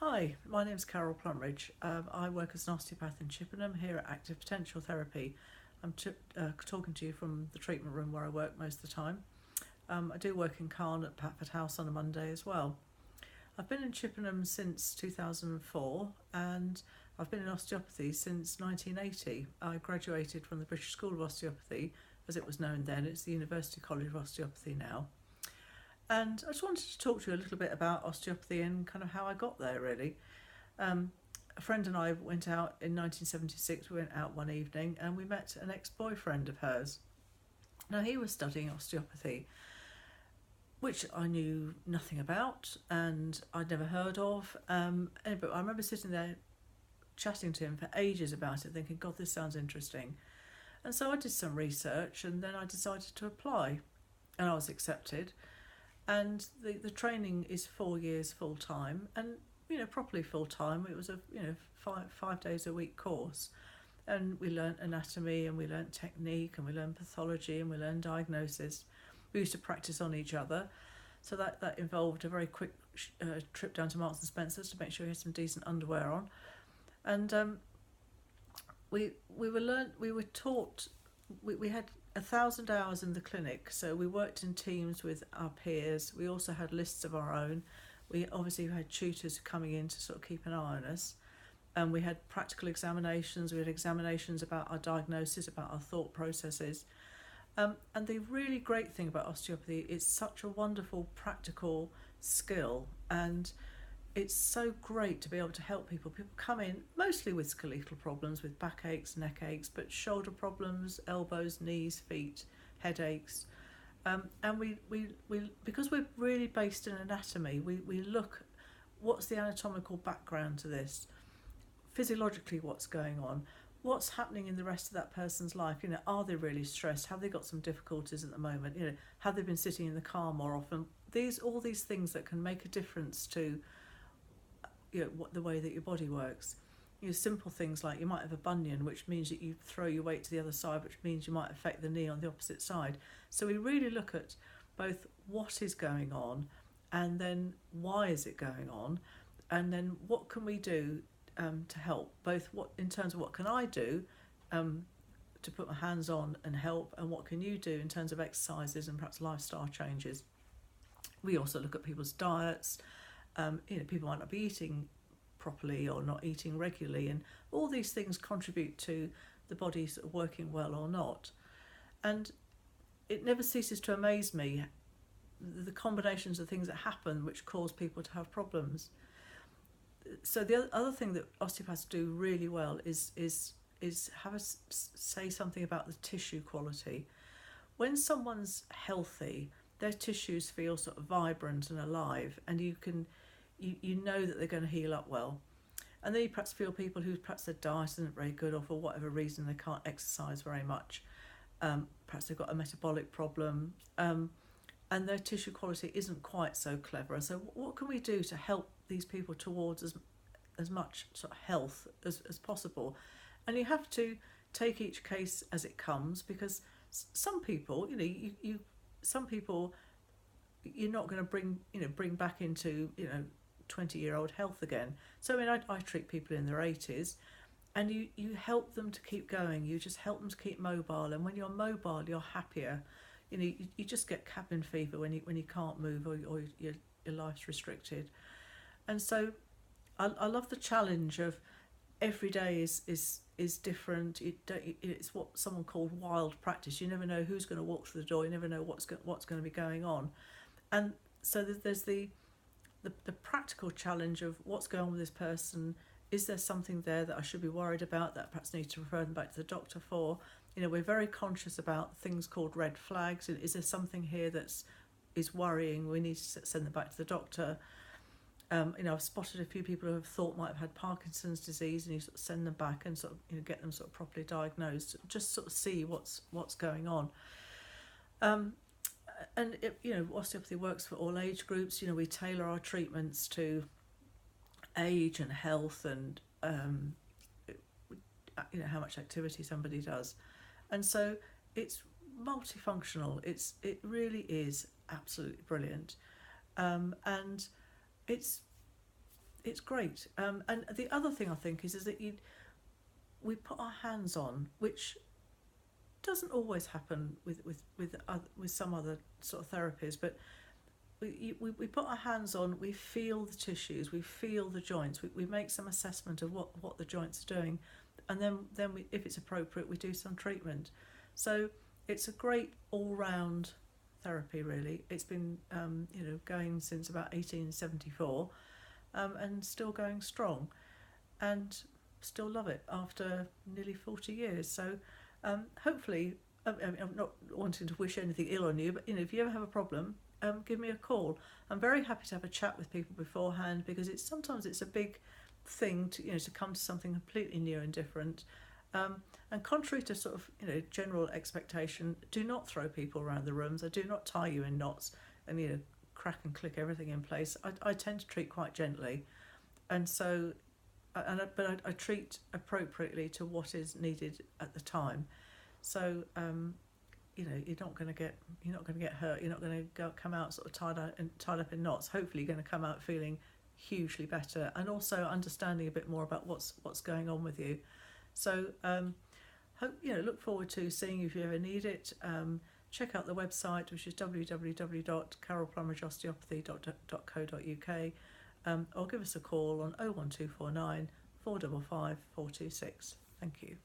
Hi, my name's Carol Plumridge. I work as an osteopath in Chippenham here at Active Potential Therapy. I'm talking to you from the treatment room where I work most of the time. I do work in Carn at Patford House on a Monday as well. I've been in Chippenham since 2004 and I've been in osteopathy since 1980. I graduated from the British School of Osteopathy, as it was known then. It's the University College of Osteopathy now. And I just wanted to talk to you a little bit about osteopathy and kind of how I got there, really. Um, a friend and I went out in 1976. We went out one evening and we met an ex-boyfriend of hers. Now, he was studying osteopathy, which I knew nothing about and I'd never heard of. But I remember sitting there chatting to him for ages about it, thinking, God, this sounds interesting. And so I did some research and then I decided to apply and I was accepted. And the training is 4 years full time, and properly full time. It was a five days a week course, and we learnt anatomy and we learnt technique and we learnt pathology and we learnt diagnosis. We used to practice on each other, so that involved a very quick trip down to Marks and Spencer's to make sure we had some decent underwear on, and we were taught. We had 1,000 hours in the clinic, so we worked in teams with our peers. We also had lists of our own. We obviously had tutors coming in to sort of keep an eye on us, and we had practical examinations. We had examinations about our diagnosis, about our thought processes, and the really great thing about osteopathy, it's such a wonderful practical skill, and it's so great to be able to help people. People come in mostly with skeletal problems, with backaches, neck aches, but shoulder problems, elbows, knees, feet, headaches. And we because we're really based in anatomy, we look what's the anatomical background to this, physiologically what's going on, what's happening in the rest of that person's life. Are they really stressed? Have they got some difficulties at the moment? Have they been sitting in the car more often? All these things that can make a difference to the way that your body works. Simple things like you might have a bunion, which means that you throw your weight to the other side, which means you might affect the knee on the opposite side. So we really look at both what is going on and then why is it going on, and then what can we do to help, both what in terms of what can I do to put my hands on and help, and what can you do in terms of exercises and perhaps lifestyle changes. We also look at people's diets. People might not be eating properly or not eating regularly, and all these things contribute to the body sort of working well or not. And it never ceases to amaze me the combinations of things that happen which cause people to have problems. So the other thing that osteopaths do really well is have us say something about the tissue quality. When someone's healthy, their tissues feel sort of vibrant and alive, and you know that they're going to heal up well. And then you perhaps feel people who perhaps their diet isn't very good, or for whatever reason they can't exercise very much. Perhaps they've got a metabolic problem, and their tissue quality isn't quite so clever. So what can we do to help these people towards as much sort of health as possible? And you have to take each case as it comes, because some people, some people you're not going to bring back into 20-year-old health again. So I treat people in their 80s, and you help them to keep going. You just help them to keep mobile, and when you're mobile, you're happier. You just get cabin fever when you can't move, or your life's restricted. And so I love the challenge of every day is different. It's what someone called wild practice. You never know who's going to walk through the door. You never know what's going to be going on, and so there's the practical challenge of what's going on with this person. Is there something there that I should be worried about, that I perhaps need to refer them back to the doctor for? We're very conscious about things called red flags. Is there something here is worrying? We need to send them back to the doctor. I've spotted a few people who have thought might have had Parkinson's disease, and you sort of send them back and sort of get them sort of properly diagnosed, just sort of see what's going on. And osteopathy works for all age groups. We tailor our treatments to age and health and how much activity somebody does, and so it's multifunctional. It really is absolutely brilliant, and it's it's great. And the other thing I think is that we put our hands on, which doesn't always happen with some other sort of therapies, but we put our hands on, we feel the tissues, we feel the joints, we make some assessment of what the joints are doing, and then we, if it's appropriate, we do some treatment. So it's a great all-round therapy, really. It's been going since about 1874, and still going strong, and still love it after nearly 40 years. So hopefully, I'm not wanting to wish anything ill on you, but if you ever have a problem, give me a call. I'm very happy to have a chat with people beforehand, because sometimes it's a big thing to come to something completely new and different. And contrary to sort of general expectation, do not throw people around the rooms. I do not tie you in knots and crack and click everything in place. I tend to treat quite gently, and so but I treat appropriately to what is needed at the time. So you're not going to get hurt. You're not going to come out sort of tied up in knots. Hopefully, you're going to come out feeling hugely better, and also understanding a bit more about what's going on with you. So look forward to seeing you if you ever need it. Check out the website, which is www.carolplumridgeosteopathy.co.uk, or give us a call on 01249 455 426. Thank you.